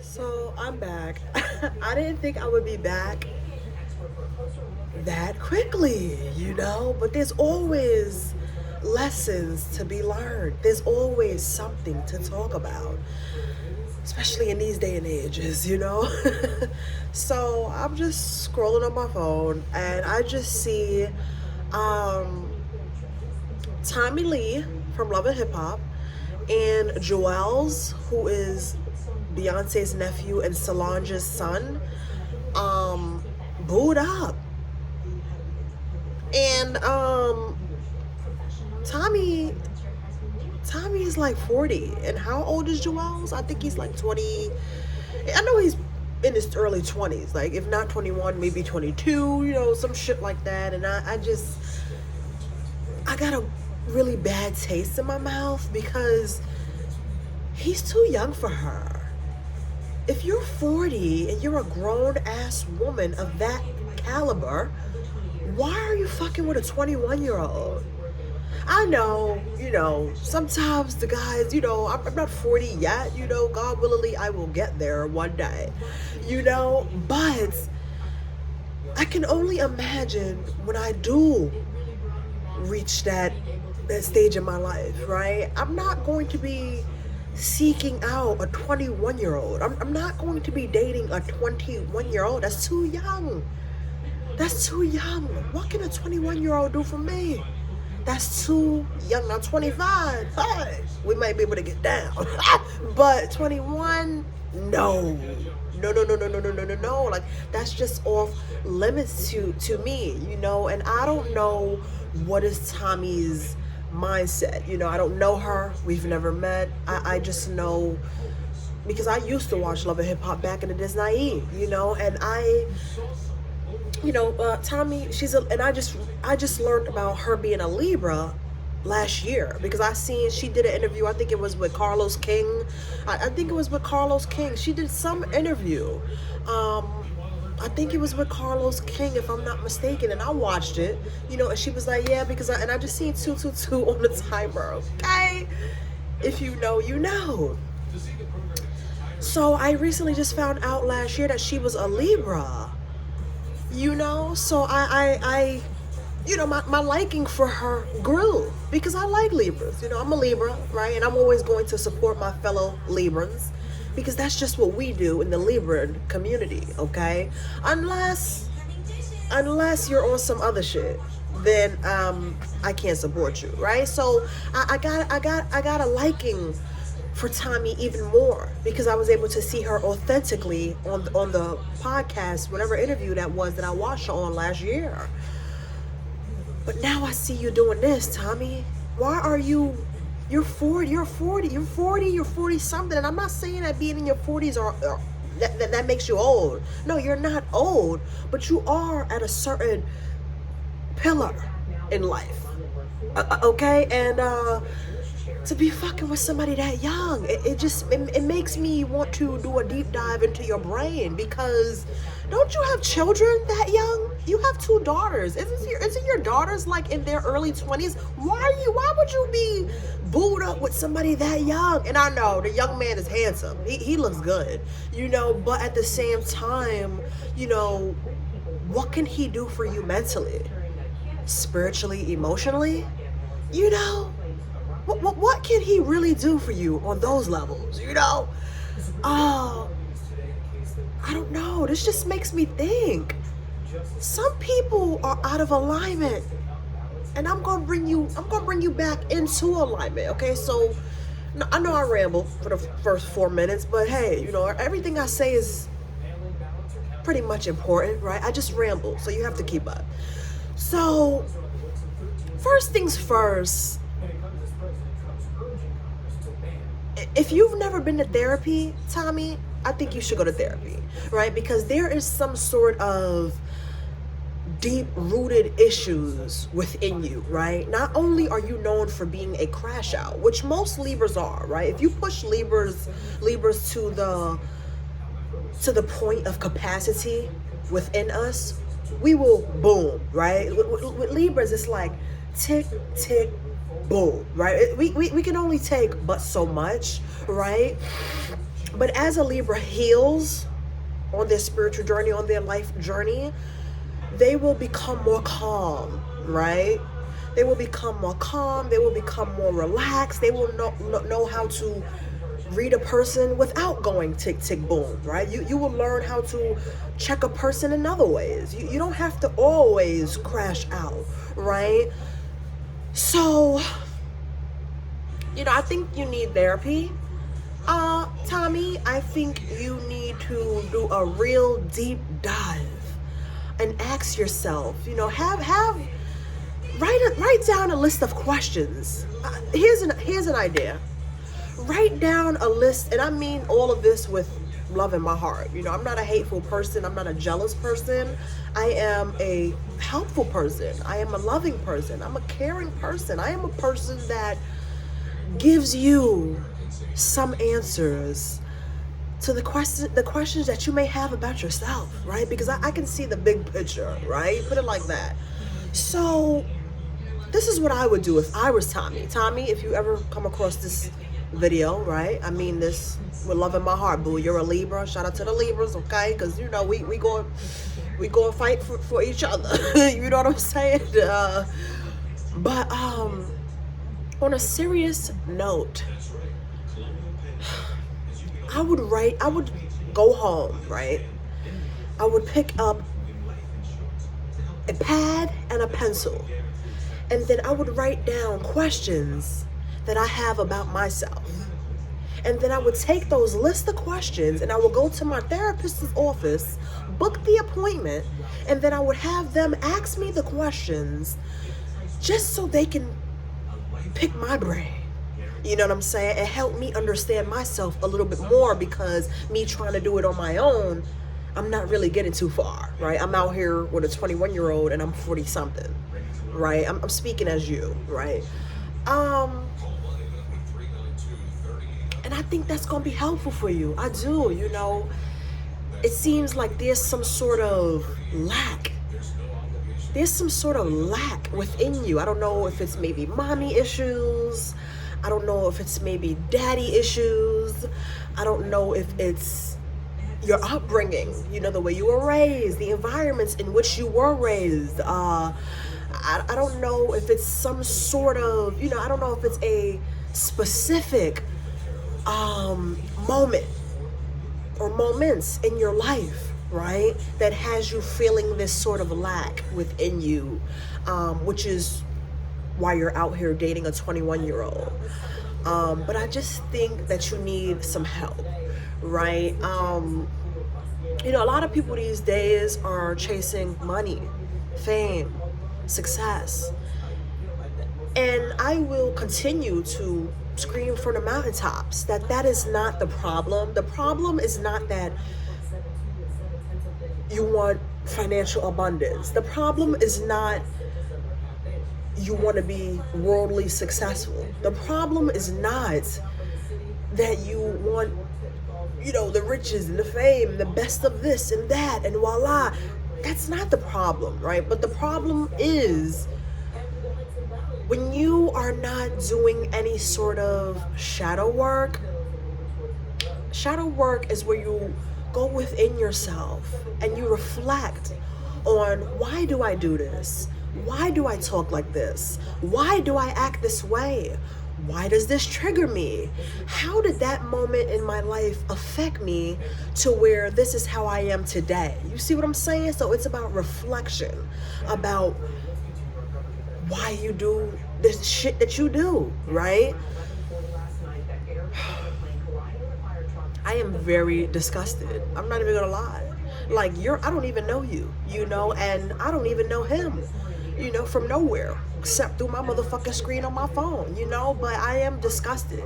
So I'm back. I didn't think I would be back that quickly, but there's always lessons to be learned. There's always something to talk about, especially in these day and ages. So I'm just scrolling on my phone and I just see um, Tommie Lee from Love and Hip Hop and Juelz, who is Beyonce's nephew and Solange's son, booed up. And Tommie Tommie is like 40. And how old is Juelz? I think he's like 20. I know he's in his early 20s. Like, if not 21, maybe 22, some shit like that. And I got a really bad taste in my mouth because he's too young for her. If you're 40 and you're a grown-ass woman of that caliber, why are you fucking with a 21-year-old? I know, sometimes the guys, I'm not 40 yet, God willingly, I will get there one day, but I can only imagine when I do reach that stage in my life, right? I'm not going to be seeking out a 21-year-old. I'm not going to be dating a 21-year-old. That's too young. That's too young. What can a 21-year-old do for me? That's too young. Now 25, hey, we might be able to get down. But 21, no. No. Like, that's just off limits to me, and I don't know what is Tommie's mindset. I don't know her. We've never met. I just know because I used to watch Love and Hip Hop back in the days, naive, and Tommie, and I just learned about her being a Libra last year because she did an interview. I think it was with Carlos King. I think it was with Carlos King. She did some interview. I think it was with Carlos King, if I'm not mistaken, and I watched it, and she was like, yeah, because I just seen 222 on the timer, okay? If you know, you know. So I recently just found out last year that she was a Libra, so I my liking for her grew because I like Libras. I'm a Libra, right? And I'm always going to support my fellow Librans because that's just what we do in the Libra community, okay? Unless you're on some other shit, then I can't support you, right? So I got a liking for Tommie even more because I was able to see her authentically on the podcast, whatever interview that was that I watched her on last year. But now I see you doing this, Tommie. Why are you're 40 something, and I'm not saying that being in your 40s or that makes you old. No, you're not old, but you are at a certain pillar in life. Okay? And to be fucking with somebody that young, it makes me want to do a deep dive into your brain because don't you have children that young? You have 2 daughters. Isn't your daughters like in their early 20s? Why would you be booed up with somebody that young? And I know the young man is handsome. He looks good, but at the same time, what can he do for you mentally, spiritually, emotionally? What can he really do for you on those levels? I don't know. This just makes me think. Some people are out of alignment, and I'm gonna bring you back into alignment. Okay, so I know I rambled for the first 4 minutes, but hey, everything I say is pretty much important, right? I just ramble, so you have to keep up. So, first things first. If you've never been to therapy, Tommie, I think you should go to therapy, right? Because there is some sort of deep-rooted issues within you, right? Not only are you known for being a crash out, which most Libras are, right? If you push Libras to the point of capacity within us, we will boom, right? With Libras, it's like tick, tick, boom, right? We can only take but so much, right? But as a Libra heals on their spiritual journey, on their life journey, they will become more calm, right? They will become more calm. They will become more relaxed. They will know how to read a person without going tick, tick, boom, right? You will learn how to check a person in other ways. You don't have to always crash out, right? So, I think you need therapy. Tommie, I think you need to do a real deep dive and ask yourself, write down a list of questions. Here's an idea. Write down a list, and I mean all of this with love in my heart. I'm not a hateful person. I'm not a jealous person. I am a helpful person. I am a loving person. I'm a caring person. I am a person that gives you some answers to the questions that you may have about yourself, right? Because I can see the big picture, right? Put it like that. So this is what I would do if I was Tommie. Tommie, if you ever come across this video, right? I mean this with love in my heart, boo. You're a Libra. Shout out to the Libras, okay? Because we go and fight for each other. You know what I'm saying? But on a serious note, I would go home, right? I would pick up a pad and a pencil, and then I would write down questions that I have about myself. And then I would take those list of questions and I would go to my therapist's office, book the appointment, and then I would have them ask me the questions just so they can pick my brain. You know what I'm saying? And help me understand myself a little bit more, because me trying to do it on my own, I'm not really getting too far, right? I'm out here with a 21-year-old and I'm 40 something, right? I'm speaking as you, right? And I think that's going to be helpful for you. I do, It seems like there's some sort of lack. There's some sort of lack within you. I don't know if it's maybe mommy issues. I don't know if it's maybe daddy issues. I don't know if it's your upbringing, the way you were raised, the environments in which you were raised. I don't know if it's some sort of, I don't know if it's a specific moment or moments in your life, right, that has you feeling this sort of lack within you, which is why you're out here dating a 21-year-old. But I just think that you need some help, right? A lot of people these days are chasing money, fame, success. And I will continue to scream from the mountaintops that is not the problem. The problem is not that you want financial abundance. The problem is not you want to be worldly successful. The problem is not that you want, the riches and the fame, the best of this and that, and voila. That's not the problem, right? But the problem is when you are not doing any sort of shadow work. Shadow work is where you go within yourself and you reflect on, why do I do this? Why do I talk like this? Why do I act this way? Why does this trigger me? How did that moment in my life affect me to where this is how I am today? You see what I'm saying? So it's about reflection, about why you do this shit that you do, right? I am very disgusted. I'm not even gonna lie. Like, I don't even know you, and I don't even know him, from nowhere, except through my motherfucking screen on my phone, but I am disgusted,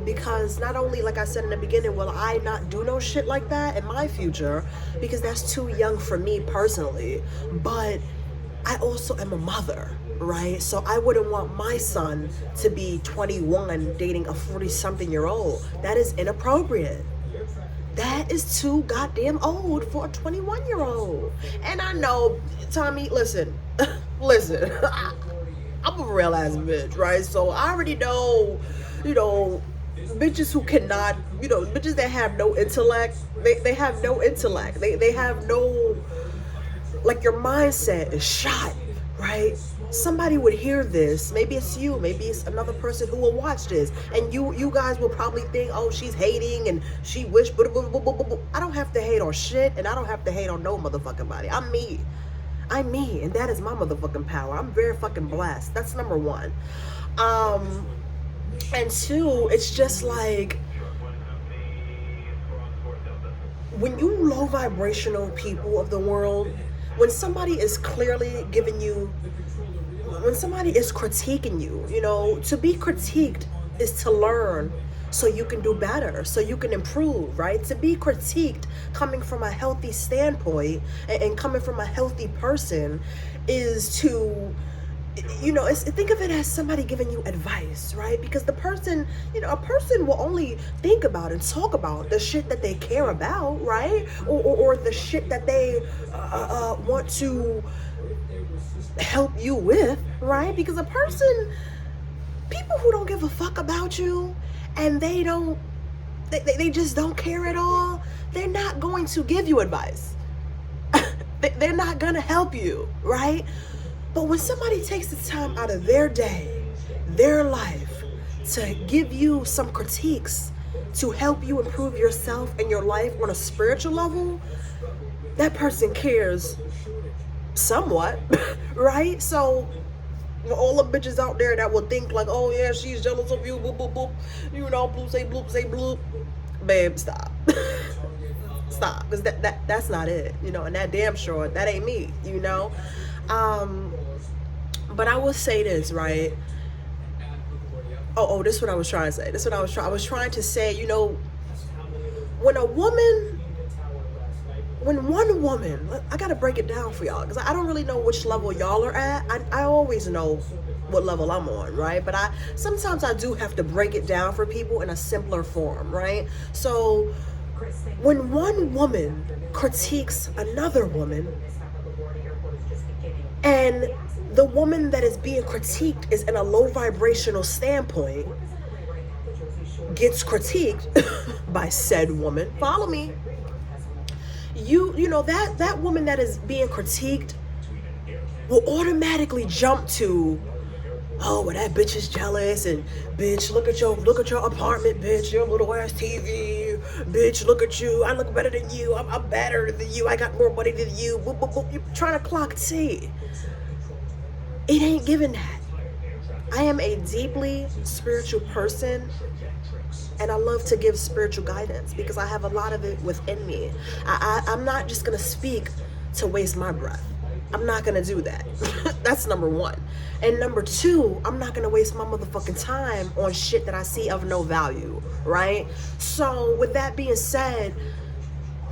because not only, like I said in the beginning, will I not do no shit like that in my future, because that's too young for me personally, but I also am a mother, right? So I wouldn't want my son to be 21 dating a 40-something-year-old. That is inappropriate. That is too goddamn old for a 21-year-old. And I know, Tommie, listen, I'm a real ass bitch, right? So I already know, bitches who cannot, bitches that have no intellect, they have no intellect. They have no, like, your mindset is shot, right? Somebody would hear this. Maybe it's you. Maybe it's another person who will watch this. And you guys will probably think, oh, she's hating and she wish, I don't have to hate on shit, and I don't have to hate on no motherfucking body. I'm me. I'm me, and that is my motherfucking power. I'm very fucking blessed. That's number one. And two, it's just like, when you low vibrational people of the world, when somebody is clearly giving you, when somebody is critiquing you, to be critiqued is to learn so you can do better, so you can improve, right? To be critiqued coming from a healthy standpoint and coming from a healthy person is to, think of it as somebody giving you advice, right? Because the person, a person will only think about and talk about the shit that they care about, right? Or the shit that they want to help you with, right? Because people who don't give a fuck about you and they just don't care at all, they're not going to give you advice. They're not gonna help you, right? But when somebody takes the time out of their day, their life, to give you some critiques to help you improve yourself and your life on a spiritual level, that person cares somewhat, right? So all the bitches out there that will think like, oh yeah, she's jealous of you, boop, boop, boop, bloop, say bloop, babe, stop. Stop, because that's not it, and that damn sure, that ain't me, But I will say this, right? Oh, this is what I was trying to say. I was trying to say, when one woman, I gotta break it down for y'all, because I don't really know which level y'all are at. I always know what level I'm on, right? But sometimes I do have to break it down for people in a simpler form, right? So when one woman critiques another woman, and the woman that is being critiqued is in a low vibrational standpoint, gets critiqued by said woman, follow me, that woman that is being critiqued will automatically jump to, oh, well, that bitch is jealous, and bitch, look at your apartment, bitch, your little ass TV, bitch, look at you, I look better than you, I'm better than you, I got more money than you, boop, boop, boop. You're trying to clock T. It ain't given that. I am a deeply spiritual person, and I love to give spiritual guidance because I have a lot of it within me. I'm not just gonna speak to waste my breath. I'm not gonna do that. That's number one. And number two, I'm not gonna waste my motherfucking time on shit that I see of no value, right? So with that being said,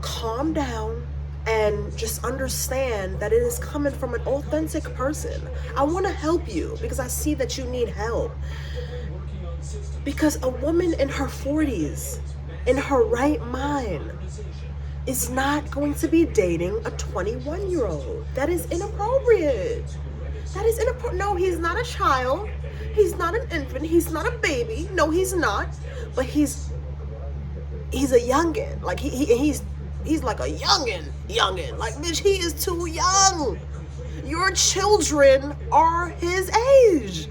calm down and just understand that it is coming from an authentic person. I wanna help you because I see that you need help. Because a woman in her 40s, in her right mind, is not going to be dating a 21-year-old. That is inappropriate. That is inappropriate. No, he's not a child. He's not an infant. He's not a baby. No, he's not. But he's a youngin. Like he's like a youngin. Like, bitch, he is too young. Your children are his age.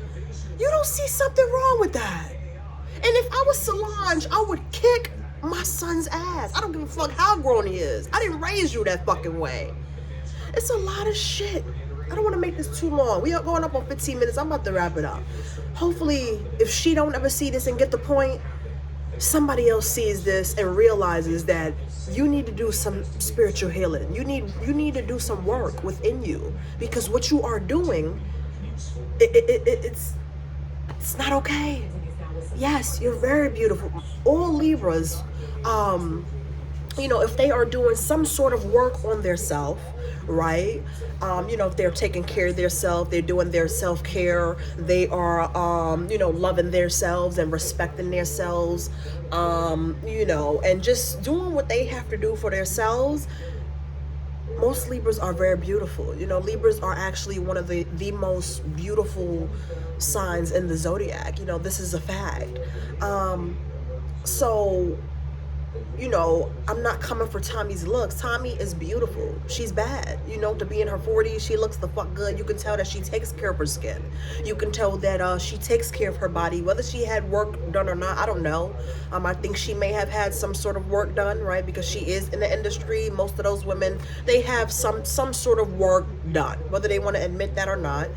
You don't see something wrong with that. And if I was Solange, I would kick my son's ass. I don't give a fuck how grown he is. I didn't raise you that fucking way. It's a lot of shit. I don't want to make this too long. We are going up on 15 minutes. I'm about to wrap it up. Hopefully, if she don't ever see this and get the point, somebody else sees this and realizes that you need to do some spiritual healing. You need to do some work within you, because what you are doing, it's not okay. Yes, you're very beautiful. All Libras, if they are doing some sort of work on their self, right? If they're taking care of their self, they're doing their self-care, they are, loving themselves and respecting themselves, and just doing what they have to do for themselves. Most Libras are very beautiful. Libras are actually one of the most beautiful signs in the zodiac. This is a fact. So, you know, I'm not coming for Tommie's looks. Tommie is beautiful. She's bad. You know, to be in her 40s, she looks the fuck good. You can tell that she takes care of her skin. You can tell that she takes care of her body. Whether she had work done or not, I don't know. I think she may have had some sort of work done, right? Because she is in the industry. Most of those women, they have some sort of work done, whether they want to admit that or not.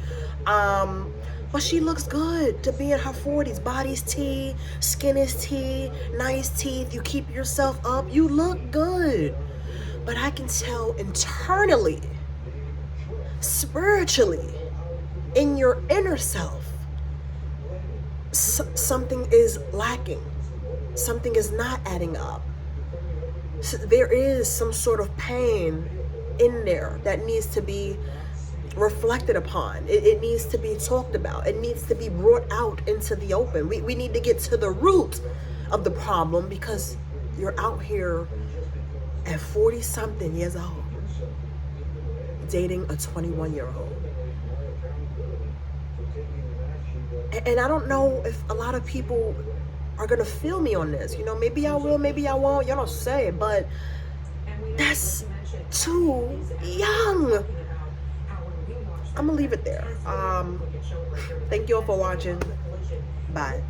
But she looks good to be in her 40s. Body's tea, skin is tea, nice teeth. You keep yourself up. You look good. But I can tell internally, spiritually, in your inner self, something is lacking. Something is not adding up. So there is some sort of pain in there that needs to be reflected upon. It needs to be talked about. It needs to be brought out into the open. We need to get to the root of the problem, because you're out here at 40 something years old dating a 21-year-old. And I don't know if a lot of people are gonna feel me on this. You know, maybe I will, maybe I won't. Y'all don't say, but that's too young. I'm gonna leave it there. Thank you all for watching. Bye.